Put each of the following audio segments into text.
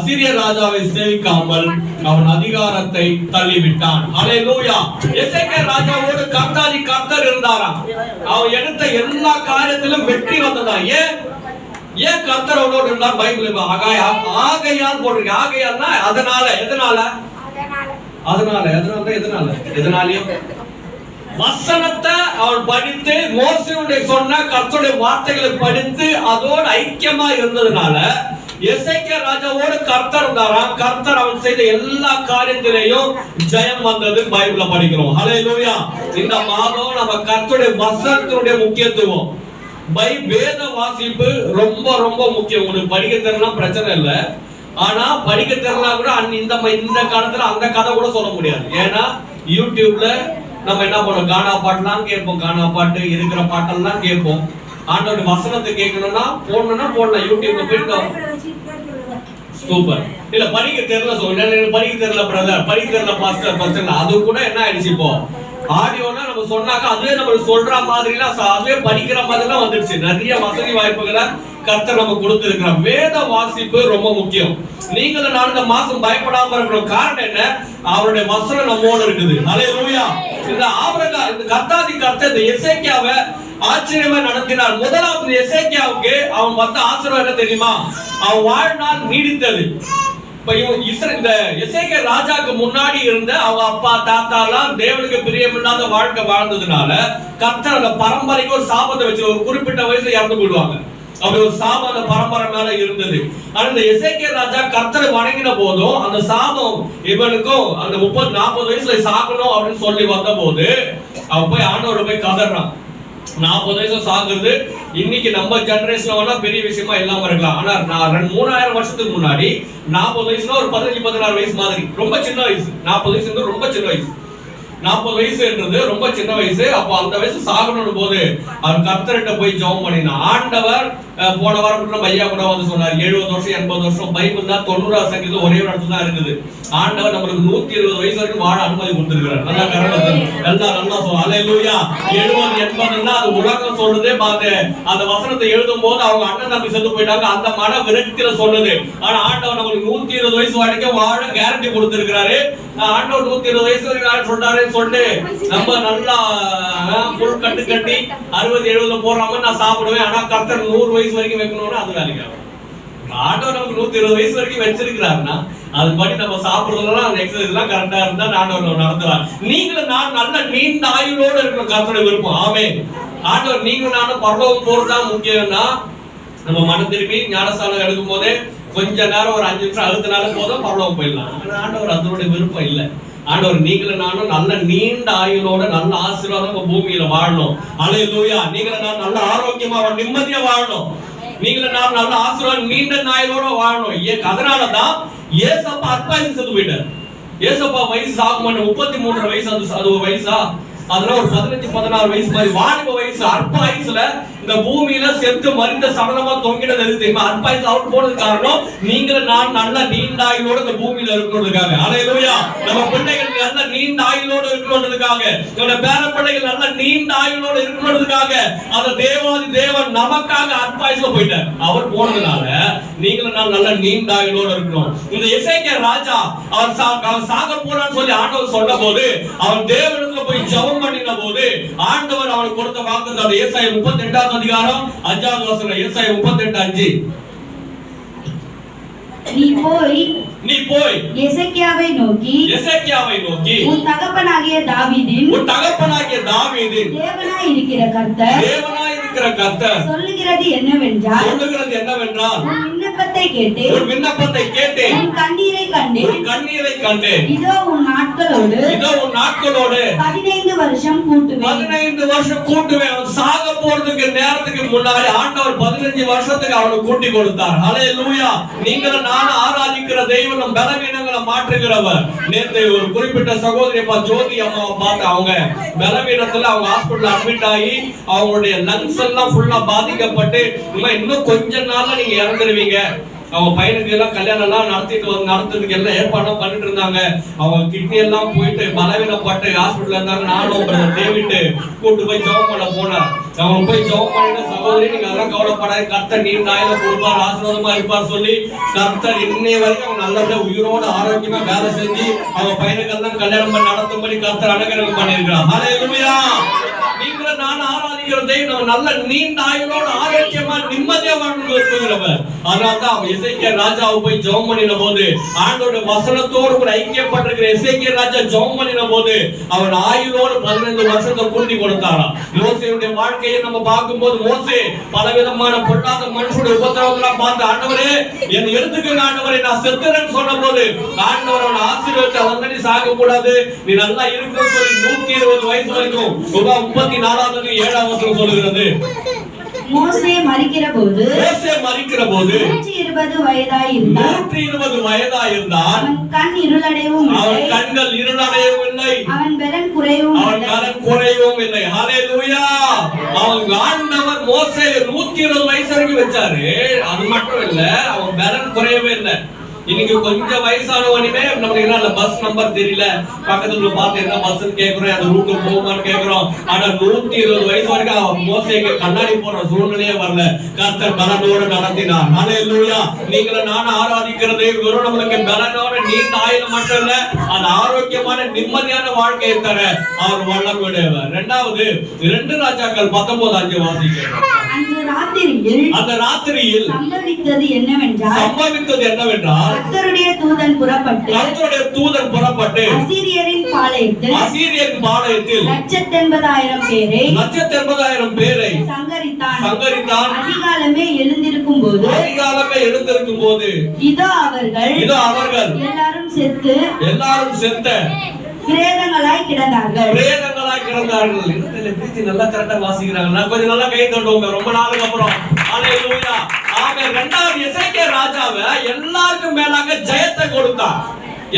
அசீரிய ராஜாவை சேவிக்காமல் அவன் அதிகாரத்தை தள்ளிவிட்டான். ஹல்லேலூயா. எசேக்கியா ராஜாவோடு கர்த்தர் இருந்தாராம். அவன் எடுத்த எல்லா காரியத்திலும் வெற்றி வந்ததா. ஏன் கர்த்தர் அவனோடு இருந்தார்? பைபிள் ஆகையால் போட்டிருக்கு. ஆகையால்னா எதனாலயும் வசனத்தை அவன் படித்து மோசேயுடைய சொன்ன கர்த்தருடைய வார்த்தைகளை படித்து அதோடு ஐக்கியமா இருந்ததுனால எசேக்கியா ராஜாவோடு கர்த்தர் இருந்தாராம். கர்த்தர் அவன் செய்த எல்லா காரியத்திலேயும் ஜெயம் வந்தது பைபிள்ல படிக்கிறோம். ஹல்லேலூயா. இந்த மாதம் நம்ம கர்த்தருடைய வசனத்தினுடைய முக்கியத்துவம், வேத வாசிப்பு ரொம்ப ரொம்ப முக்கியம். உங்களுக்கு படிக்க தெரியல பிரச்சனை இல்லை, ஆனா படிக்க தெரியல கூட இந்த காலத்துல அந்த கதை கூட சொல்ல முடியாது. ஏன்னா யூடியூப்ல நம்ம என்ன பண்ணுவோம், கானா பாட்டுலாம் கேட்போம், கானா பாட்டு இருக்கிற பாட்டெல்லாம் கேட்போம். ஆண்டோட வசனத்தை கேட்கணும்னா போடலாம் யூடியூப்ல போயிட்டு. சூப்பர். இல்ல படிக்க தெரியல சொல்ல, படிக்க தெரியல பிரதர், படிக்க தெரியல பாஸ்டர், அது கூட என்ன ஆயிடுச்சு, இப்போ ஆடியோனா நம்ம சொன்னாக்கா அதுவே நம்ம சொல்ற மாதிரிலாம் அதுவே படிக்கிற மாதிரிலாம் வந்துடுச்சு. நிறைய வசதி வாய்ப்புகளை கர்த்தர் நம்ம கொடுத்திருக்கிறார். வேத வாசிப்பு ரொம்ப முக்கியம். நீங்களும் நான் இந்த மாசம் பயப்படாம இருக்கிற காரணம் என்ன? அவருடைய வசனம் நம்மோடு இருக்குது. ஹல்லேலூயா. இந்த கர்த்தர் இந்த எசேக்கியாவை ஆச்சரியமா நடத்தினார். முதலாவது எசேக்கியாவுக்கு அவன் வந்த ஆசீர்வாதம் என்ன தெரியுமா? அவன் வாழ்நாள் நீடித்தது. இந்த எசேக்கியா ராஜாக்கு முன்னாடி இருந்த அவங்க அப்பா தாத்தா எல்லாம் தேவனுக்கு பிரியமில்லாத வாழ்க்கை வாழ்ந்ததுனால கர்த்தர் அந்த பரம்பரைக்கு ஒரு சாபத்தை வச்சு ஒரு குறிப்பிட்ட வயசுல இறந்து போடுவாங்க. அப்படி ஒரு சாபம் அந்த பரம்பரை மேல இருந்தது. ஆனா இந்த எசேக்கியா ராஜா கர்த்தரை வணங்கின போதும் அந்த சாபம் இவனுக்கும் அந்த 30-40 வயசுல சாகணும் அப்படின்னு சொல்லி வந்த போது அவன் போய் ஆண்டவரை போய் கதறான். 40 வயசு சாகுறது இன்னைக்கு நம்ம ஜெனரேஷன்ல பெரிய விஷயமா இல்லாம இருக்கலாம். ஆனா 3000 வருஷத்துக்கு முன்னாடி 40 வயசுல ஒரு 15-16 வயசு மாதிரி ரொம்ப சின்ன வயசு. 40 வயசு ரொம்ப சின்ன வயசு. 40 வயசுன்றது ரொம்ப சின்ன வயசு. அப்போ அந்த வயசு சாகணும் போது அவர் கர்த்தர்கிட்ட போய் ஜெபம் பண்ணினா. ஆண்டவர் போன வாரம் பையா கூட வந்து சொன்னார் 70 வருஷம் 80 வருஷம். பைபிள் தான் 90 சங்கீதம் ஒரே ஒரு இடத்துல தான் இருக்குது. ஆண்டவர் நம்மளுக்கு 120 வயசு வரைக்கும் வாழ அனுமதி கொடுத்திருக்கிறார். நல்லா கரெக்ட், எல்லாம் நல்லா சொல்லுவோம். ஹல்லேலூயா. 70-80 அது உலகம் சொல்றதே பார்த்து அந்த வசனத்தை எழுதும் போது அவங்க அண்ணன் தம்பி செத்து போயிட்டாங்க, அந்த மன விரக்தியில சொல்லுது. ஆனா ஆண்டவர் நம்மளுக்கு 120 வயசு வரைக்கும் வாழ கேரண்டி கொடுத்திருக்கிறாரு. ஆண்டவர் 120 வயசு வரைக்கும் சொல்றாரு சொல்லிட்டு நம்ம நல்லா புல் கட்டு கட்டி 60-70 போறாம நான் சாப்பிடுவேன். ஆனா கர்த்தர் 100 வயசு வரைக்கும் வைக்கணும்னு அது வேலைக்கு ஆண்டவர் நமக்கு 120 வயசு வரைக்கும் வச்சிருக்கிறாருன்னா அது படி நம்ம சாப்பிடுறதுலாம் அந்த எக்ஸசைஸ் எல்லாம் கரெக்டா இருந்தா ஆண்டவர் நடத்துவார். நீங்களும் நான் நல்ல நீண்ட ஆயுளோட இருக்கிற கர்த்தருடைய விருப்பம். ஆமென். ஆண்டவர் நீங்களும் நானும் பரலோகம் போறதுதான் முக்கியம்னா நம்ம மனம் திரும்பி ஞானஸ்தானம் எடுக்கும் போதே கொஞ்ச நேரம் ஒரு 5 நிமிஷம் அழுத்தினாலும் போதும் பரலோகம் போயிடலாம். ஆண்டவர் அதனுடைய விருப்பம் இல்லை. ஆண்டவர் நீங்களும் நானும் நல்ல நீண்ட ஆயுளோட நல்ல ஆசீர்வாதம் பூமியில வாழணும். ஹல்லேலூயா. நீங்களும் நான் நல்ல ஆரோக்கியமா நிம்மதியா வாழணும். நீங்களும் நான் நல்ல ஆசீர்வாதம் நீண்ட ஆயுளோட வாழணும். அதனாலதான் ஏசப்பா அற்பாயுசு செத்து போயிட்டார். ஏசப்பா வயசு ஆகுமான 33 வயசு. அது ஒரு வயசா? அதெல்லாம் ஒரு 15-16 வயசு மாதிரி வாலிப வயசு. அற்பாயுசுல இந்த பூமியில செத்து மறிந்த சடலமா தொங்கினது எது தெரியுமா? அற்பாயுசு அவுட் போனது காரணம் நீங்களும் நான் நல்ல நீண்ட ஆயுளோட இந்த பூமியில இருக்கணும்ன்றதுக்காக. ஹல்லேலூயா. நம்ம பிள்ளைகள் நல்ல நீண்ட ஆயுளோட இருக்கணும்ன்றதுக்காக, நம்ம பேர பிள்ளைகள் நல்ல நீண்ட ஆயுளோட இருக்கணும்ன்றதுக்காக அந்த தேவாதி தேவன் நமக்காக அற்பாயுசுல போயிட்டார். அவர் போனதுனால நீங்களும் நான் நல்ல நீண்ட ஆயுளோட இருக்கணும். இந்த எசேக்கியா ராஜா அவன் சாக போறான்னு சொல்லி ஆண்டவர் சொன்ன போது அவன் தேவனுக்கு போய் ஜெபம் பண்ணின போது ஆண்டவர் அவனுக்கு கொடுத்த வாக்குத்தத்தம் ஏசாயா 38 அதிகாரம் 5வது வசனம். ஏசாயா 38:5. நீ போய் எசேக்கியாவை நோக்கி உன் தகப்பனாகிய தாவீதின் தேவனாய் இருக்கிற கர்த்தர் சொல்லுகிறது என்னவென்றால் உன் விண்ணப்பத்தை கேட்டேன், உன் கண்ணீரை கண்டேன். இதோ உன் நாட்களோடு 15 வருஷம் கூட்டுவேன். அவன் சாக போறதுக்கு நேரத்துக்கு முன்னாடி ஆண்டவர் 15 வருஷத்துக்கு அவனுக்கு கூட்டி கொடுத்தார். ஹல்லேலூயா. நீங்களும் நானும் ஆராதிக்கிற தெய்வம் நம் பலவீனங்களை மாற்றுகிறவர். நேத்து ஒரு குறிப்பிட்ட சகோதரி ஜோதி அம்மாவை பார்த்து அவங்க பலவீனத்துல அவங்க ஹாஸ்பிடல்ல அட்மிட் ஆகி அவங்களுடைய லங்ஸ் எல்லாம் ஃபுல்லா பாதிக்கப்பட்டு இன்னும் கொஞ்ச நாள்ல நீங்க இறந்துருவீங்க அவங்க பையனுக்கு எல்லாம் கல்யாணம் எல்லாம் நடத்துறதுக்கு எல்லாம் ஏற்பாடு பண்ணிட்டு இருந்தாங்க. அவங்க கிட்னி எல்லாம் போயிட்டு பலவீனப்பட்டு ஹாஸ்பிட்டல் இருந்தாங்க. நானும் டேவிட் கூட்டு போய் ஜெபம் பண்ண போனேன். அவங்க போய் ஜெபம் பண்ணிட்டு, சகோதரி நீங்க அதெல்லாம் கவலைப்படாது, கர்த்தர் நீண்ட ஆயுள கொடுப்பார், ஆசீர்வாதமா இருப்பார் சொல்லி கர்த்தர் இன்னைய வரைக்கும் அவங்க நல்லபடியா உயிரோட ஆரோக்கியமா வேலை செஞ்சு அவங்க பையனுக்கு எல்லாம் கல்யாணம் பண்ணி நடத்தும்படி கர்த்தர் அனுகிரகம் பண்ணியிருக்கிறார். ஹல்லேலூயா. நீங்கள நான் ஆராதிக்கிற தெய்வம் நம்ம நல்ல நீண்ட ஆயுளோட ஆரோக்கியமா நிம்மதியா வாழ்ந்துகிறவர். அதனால்தான் எசேக்கியா ராஜாவை போய் ஜெபம் பண்ணின போது, ஆண்டோட வசனத்தோடு கூட ஐக்கியப்பட்டிருக்கிற எசேக்கியா ராஜா ஜெபம் பண்ணின போது அவன் ஆயுளோடு 15 வருஷத்தை கூட்டி கொடுத்தாராம். மோசேயுடைய வாழ்க்கையை நம்ம பார்க்கும்போது, மோசே பலவிதமான பொல்லாத மனுஷனுடைய உபத்திரவங்களாம் பார்த்து, ஆண்டவரே என்னை எடுத்துக்கங்க ஆண்டவரே, நான் செத்துறேன்னு சொன்ன போது ஆண்டவர் அவனை ஆசீர்வதித்து, அவன் நீ சாக கூடாது, நீ நல்லா இருக்கணும்னு சொல்லி 120 வயசு வரைக்கும் 34வது 7வது வசனம் சொல்லுகிறது. மோசே மரிக்கிற போது 120 வயதாயிருந்தான். அவன் கண் இருளடையவும் இல்லை, அவன் கண்கள் இருளடையவும் இல்லை, அவன் பலன் குறையவும் இல்லை. ஹல்லேலூயா. அவன் ஆண்டவர் மோசே 120 வயசு வரைக்கும் வச்சாரு. அது மட்டும் இல்ல, அவன் பலன் குறையவே இல்லை. இன்னைக்கு கொஞ்சம் வயசானவனுமே நமக்கு என்ன பஸ் நம்பர் தெரியல, பக்கத்துல பார்த்து என்ன பஸ் கேக்குறோம், அந்த ரூட் போகுமான்னு கேக்குறோம். ஆனா 120 வயசு வரைக்கும் மோசேக்கு கண்ணாடி போடுற சூழ்நிலையே வரல. கர்த்தர் பலனோடு நடத்தினார். ஹல்லேலூயா. நீங்கள நான் ஆராதிக்கிறது வெறும் நம்மளுக்கு பலனோட நீண்ட ஆயுள் மட்டும் இல்ல, அந்த ஆரோக்கியமான நிம்மதியான வாழ்க்கையை தர அவர் வல்லம் விடுவார். இரண்டாவது 2 ராஜாக்கள் 19:5 வாசிக்கிறோம். அந்த ராத்திரியில் சம்பவித்தது என்னவென்றால் கர்த்தருடைய தூதன் புறப்பட்டு அசீரியரின் பாளையத்தில் 180,000 பேரை சங்கரித்தான். அதிகாலமே எழுந்திருக்கும் போது இதோ அவர்கள் எல்லாரும் செத்த பிரேதங்களாய் கிடந்தார்கள். நல்லா கரெக்டா வாசிக்கிறாங்க. நான் கொஞ்சம் நல்லா கை தட்டுவோங்க ரொம்ப நாளுக்கு அப்புறம். ஹல்லேலூயா. ஆக இரண்டாவது எசேக்கியா ராஜாவை எல்லாருக்கும் மேலாக ஜெயத்தை கொடுத்தார்.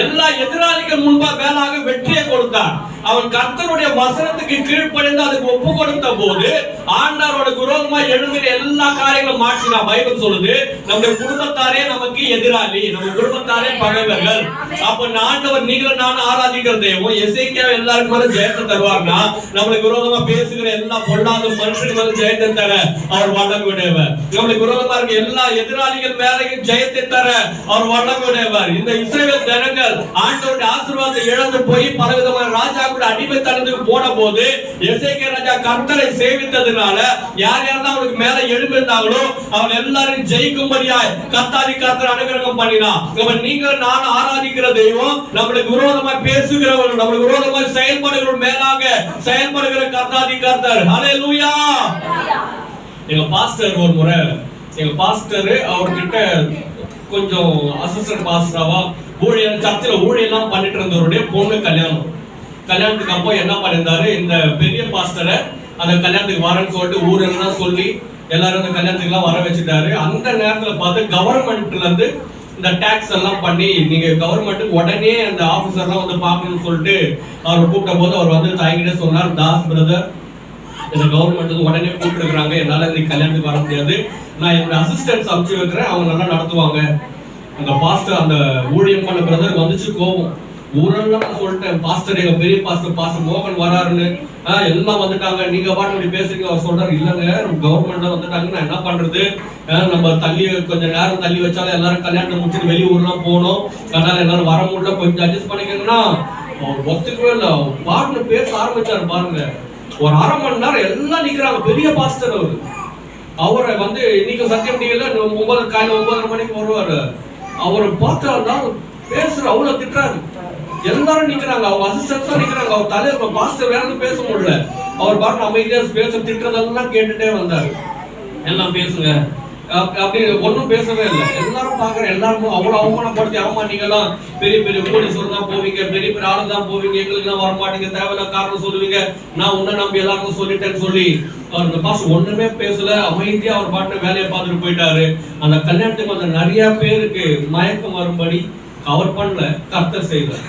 எல்லா எதிராளிகள் முன்பா மேலாக வெற்றியை கொடுத்தார். அவன் கர்த்தருடைய வசனத்துக்கு கீழ்ப்படிந்து அதுக்கு ஒப்பு கொடுத்த போது ஆண்டவரோட விரோதமா எழுந்திர எல்லா காரியங்களும் மாற்றினா. பைபிள் சொல்லுது, நம்முடைய குடும்பத்தாரே நமக்கு எதிராளி, நம்ம குடும்பத்தாரே பகைவர்கள். அப்ப ஆண்டவர் நீங்களும் நான் ஆராதிக்கிற தெய்வம் எசேக்கியா எல்லாருக்கும் மேல ஜெயத்தை தருவார்னா, நம்மளுக்கு விரோதமா பேசுகிற எல்லா பொல்லாத மனுஷனுக்கு மேல ஜெயத்தை தர அவர் வல்லம் விடுவார். நம்மளுக்கு விரோதமா இருக்க எல்லா எதிராளிகள் மேலையும் ஜெயத்தை தர அவர் வல்லம் விடுவார். இந்த இஸ்ரவேல் ஜனங்கள் ஆண்டவருடைய ஆசீர்வாதத்தை இழந்து போய் பலவிதமான ராஜா கூட அடிமைத்தனத்துக்கு போன போது எசேக்கியா ராஜா கர்த்தரை சேவித்ததுனால யார் யாரெல்லாம் அவனுக்கு மேல எழும்பிருந்தாங்களோ அவன் எல்லாரும் ஜெயிக்கும்படியாய் கர்த்தர் அனுகிரகம் பண்ணினான். நீங்கள் நான் ஆராதிக்கிற தெய்வம் நம்மளுக்கு விரோதமா பேசுகிறவர்கள், நம்மளுக்கு விரோதமா செயல்படுகிற மேலாக செயல்படுகிற கர்த்தர். ஹல்லேலூயா. எங்க பாஸ்டர் ஒரு முறை அவர்கிட்ட கொஞ்சம் அசிஸ்டன்ட் பாஸ்டராவா ஊழியர் சர்ச்சில் ஊழியெல்லாம் பண்ணிட்டு இருந்தவருடைய பொண்ணு கல்யாணத்துக்கு அப்போ என்ன பண்ணிருந்தாரு, இந்த பெரிய பாஸ்டரை அந்த கல்யாணத்துக்கு வரேன்னு சொல்லிட்டு ஊரெல்லாம் சொல்லி எல்லாரும் அந்த கல்யாணத்துக்கு எல்லாம் வர வச்சுட்டாரு. அந்த நேரத்துல பார்த்து கவர்மெண்ட்ல இருந்து இந்த டாக்ஸ் எல்லாம் பண்ணி நீங்க கவர்மெண்ட்டுக்கு உடனே அந்த ஆபீசர்லாம் வந்து பார்க்கணும்னு சொல்லிட்டு அவர் கூப்பிட்ட போது அவர் வந்து தாய்கிட்ட சொன்னார், தாஸ் பிரதர் இந்த கவர்மெண்ட் உடனே கூப்பிட்டுருக்காங்க, என்னால இந்த கல்யாணத்துக்கு வர முடியாது, நான் என்னோட அசிஸ்டன்ஸ் அனுப்பிச்சு வைக்கிறேன், அவங்க நல்லா நடத்துவாங்க. அந்த பாஸ்டர் அந்த ஊழியம் பண்ண பிரதர் வந்துச்சு கோபம். ஊரெல்லாம் சொல்லிட்டேன், பாஸ்டர் எங்க பெரிய பாஸ்டர் மோகன் வராருன்னு எல்லாம் வந்துட்டாங்க, நீங்க பாட்டு இப்படி பேசுறீங்க. அவர் சொல்றாரு, இல்லங்க கவர்மெண்ட்ல வந்துட்டாங்க, நான் என்ன பண்றது, நம்ம கொஞ்சம் நேரம் தள்ளி வச்சாலும் எல்லாரும் கல்யாணத்தை முடிச்சுட்டு வெளியூர்லாம் போகணும், அதனால எல்லாரும் வர முடியல, கொஞ்சம் அட்ஜஸ்ட் பண்ணிக்கங்கன்னா அவர் ஒத்துக்கவே இல்லை. பாட்டு பேச ஆரம்பிச்சாரு பாருங்க, ஒரு 1/2 மணி நேரம் எல்லாம் நிக்கிறாங்க. பெரிய பாஸ்டர் அவரை வந்து இன்னைக்கு சத்தியம் டிவில காலையில் 9:30 மணிக்கு வருவாரு. அவரை பார்த்தா பேசுற அவ்வளவு திட்டுறாரு, எல்லாரும் நிக்கிறாங்க, அவங்க அசிஸ்டன்ஸா நிக்கிறாங்க, அவர் தலைவர் பாஸ்டர் வேற பேச முடியல. அவர் பாட்டு அமைதியா பேச திட்டுறதெல்லாம் கேட்டுட்டே வந்தாரு. எல்லாம் பேசுங்க அப்படி ஒன்னும் பேசவே இல்லை. எல்லாரும் பாக்குறேன், எல்லாருக்கும் அவ்வளவு அவமானப்படுத்தி, ஆமா நீங்கெல்லாம் பெரிய பெரிய கோடீஸ்வரர் தான் போவீங்க, பெரிய பெரிய ஆளு தான் போவீங்க, எங்களுக்கு எல்லாம் வரமாட்டீங்க, தேவையில்ல காரணம் சொல்லுவீங்க, நான் உன்ன நம்பி எல்லாருக்கும் சொல்லிட்டேன்னு சொல்லி அவர் இந்த பாஸ்டர் ஒண்ணுமே பேசல, அமைதியா அவர் பாட்டு வேலையை பார்த்துட்டு போயிட்டாரு. அந்த கல்யாணத்துக்கு வந்து நிறைய பேருக்கு மயக்கம் வரும்படி அவர் பண்ணல, கர்த்தர் செய்தார்.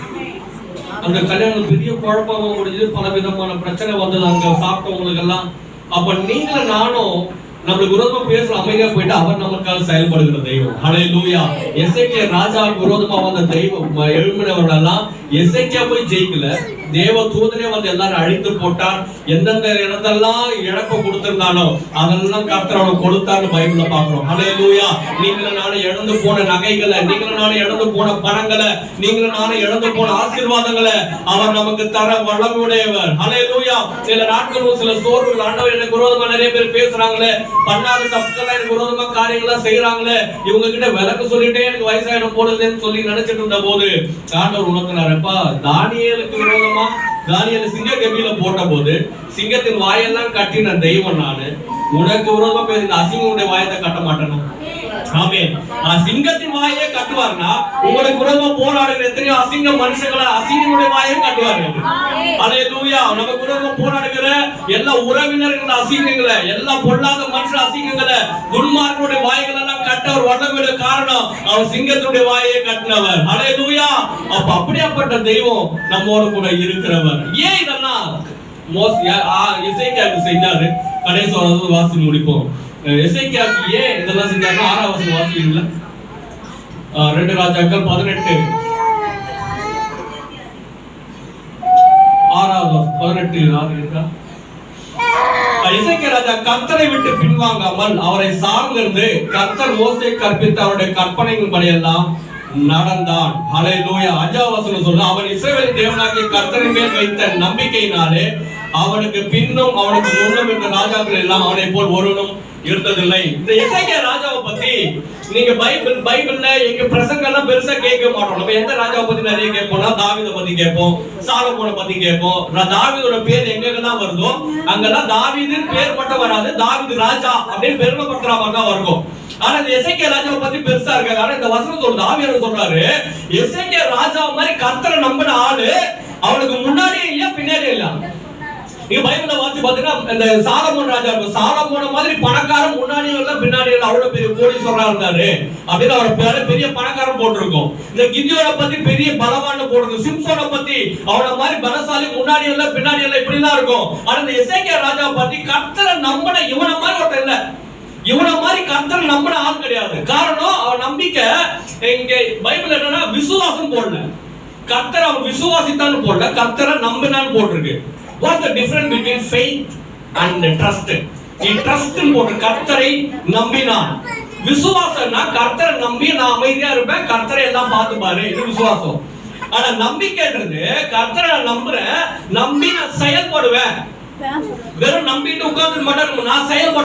அந்த கல்யாணம் பெரிய குழப்பமா முடிஞ்சது, பல விதமான பிரச்சனை வந்தது அங்க சாப்பிட்டவங்களுக்கு எல்லாம். அப்ப நீங்களும் நானும் நம்மளுக்கு விரோதமா பேசுற அமைதியா போயிட்டு அவர் நமக்காக செயல்படுகிற தெய்வம். ஹல்லேலூயா. எசேக்கியா ராஜாவுக்கு விரோதமா வந்த தெய்வம் எழும்பினவர்கள் எல்லாம் எசேக்கியா போய் ஜெயிக்கல, தேவ தூதனே வந்து எல்லாரும் அழித்து போட்டார். எந்தெந்த இடத்தெல்லாம் இழப்ப கொடுத்திருந்தானோ அதெல்லாம் கர்த்தர் அவனுக்கு கொடுத்தான்னு பைபிள்ல பாக்குறோம். ஹல்லேலூயா. நீங்களும் நானும் இழந்து போன நகைகளை, நீங்களும் நானும் இழந்து போன பணங்களை, நீங்களும் நானும் இழந்து போன ஆசீர்வாதங்களை அவர் நமக்கு தர வல்லமையுடையவர். ஹல்லேலூயா. சில நாட்களும் சில சோர்வுகள், ஆண்டவர் எனக்கு விரோதமா நிறைய பேர் பேசுறாங்களே, பண்ணாத தப்புக்கெல்லாம் எனக்கு விரோதமா காரியங்கள்லாம் செய்யறாங்களே, இவங்க கிட்ட விளக்கு சொல்லிட்டே எனக்கு வயசாயிடும் போடுதுன்னு சொல்லி நினைச்சிட்டு இருந்த போது ஆண்டவர் உணர்த்தினாரப்பா, தானியேலுக்கு விரோதமா தானியேல் சிங்க கபில போட்ட போது சிங்கத்தின் வாயெல்லாம் கட்டின தெய்வம் நானு, உனக்கு விரோதமா பேர் இந்த அசிங்கனுடைய வாயத்தை கட்ட மாட்டேனா? ஆமென். சிங்கத்தின் வாயே கட்டுவார்னா உங்களுக்கு விரோதமா போராடுகிற எத்தனையோ அசிங்க மனுஷங்களை அசிங்கனுடைய வாயும் கட்டுவார்கள். ஹல்லேலூயா. நமக்கு விரோதமா போராடுகிற எல்லா உறவினர்கள் அசிங்கங்களை, எல்லா பொல்லாத மனுஷ அசிங்கங்களை, துன்மார்க்கனுடைய வாய்கள் எல்லாம் கட்டவர் வல்லமையுடைய காரணம் அவர் சிங்கத்தினுடைய வாயை கட்டினவர். ஹல்லேலூயா. அப்ப அப்படியாப்பட்ட தெய்வம் நம்மோடு கூட இருக்கிறவர். ஏன் இதெல்லாம் எசேக்கியாவுக்கு செஞ்சாரு? கடைசி வாசி முடிப்போம். எசேக்கியாவுக்கு ஏன் இதெல்லாம் செஞ்சாருன்னா 6ஆம் வசனம் வாசிக்கிறீங்களா? 2 ராஜாக்கள் 18 6 எசேக்கியா ராஜா கர்த்தரை விட்டு பின்வாங்காமல் அவரை சார்ந்திருந்து கர்த்தர் மோசேக்கு கற்பித்த அவருடைய கற்பனைகளின்படி எல்லாம் நடந்தான். ஹல்லேலூயா. 5ஆம் வசனம் சொல்லுது, அவன் இஸ்ரவேலின் தேவனாகிய கர்த்தரின் மேல் வைத்த நம்பிக்கையினாலே அவனுக்கு பின்னும் அவனுக்கு முன்னும் இருந்த ராஜாக்கள் எல்லாம் அவனை போல் ஒருவனும் இருந்ததில்லை. இந்த எசேக்கியா ராஜாவை பத்தி நீங்க பைபிள்ல எங்க பிரசங்கெல்லாம் பெருசா கேட்க மாட்டோம். நம்ம எந்த ராஜாவை பத்தி நிறைய கேட்போம்னா தாவீதை பத்தி கேட்போம், சாலமோனை பத்தி கேட்போம். தாவீதோட பேர் எங்கெல்லாம் வருதோ அங்கெல்லாம் தாவீது பேர் மட்டும் வராது, தாவீது ராஜா அப்படின்னு பெருமைப்படுத்துற மாதிரி தான் இருக்கும். ஆனா இந்த எசேக்கியா ராஜாவை பத்தி பெருசா இருக்காது. ஆனா இந்த வசனம் சொல்றது, ஆவியானவர் சொல்றாரு, எசேக்கியா ராஜா மாதிரி கர்த்தரை நம்பின ஆளு அவனுக்கு முன்னாடியே இல்ல பின்னாடியே இல்ல. நீங்க பைபிள்ல வாசி பாத்தீங்கன்னா இந்த சாலமோன் ராஜா, சாலமோன மாதிரி பணக்காரன் முன்னாடியே இல்ல பின்னாடியே இல்ல, அவ்வளவு பெரிய கோடீஸ்வரரா இருந்தாரு அப்படின்னு அவர் பேரு பெரிய பணக்காரன் போட்டிருக்கோம். இந்த கிதியோனை பத்தி பெரிய பலவான் போட்டிருக்கும், சிம்சோனை பத்தி அவன மாதிரி பலசாலி முன்னாடி இல்ல பின்னாடி இல்ல இப்படிதான் இருக்கும். ஆனா இந்த எசேக்கியா ராஜாவை பத்தி கர்த்தரை நம்பின இவனை மாதிரி ஒருத்தர் இல்ல, இவனை மாதிரி கர்த்தரை நம்பின ஆள் கிடையாது. காரணம் அவன் நம்பிக்கை இங்க பைபிள் என்னன்னா விசுவாசம் போடல, கர்த்தரை அவன் விசுவாசித்தான்னு போடல, கர்த்தரை நம்பினான்னு போட்டிருக்கு. What's the difference between faith and trust? He trust போட்டு கர்த்தரை நம்பினான். விசுவாசம்னா கர்த்தரை நம்பி நான் அமைதியா இருப்பேன், கர்த்தரை எல்லாம் பார்த்துப்பாரு, இது விசுவாசம். ஆனா நம்பிக்கைன்றது கர்த்தரை நம்புறேன், நம்பி நான் செயல்படுவேன். வெறும் நம்பிட்டு உட்கார்ந்து மட்டும் நான் செயல்பட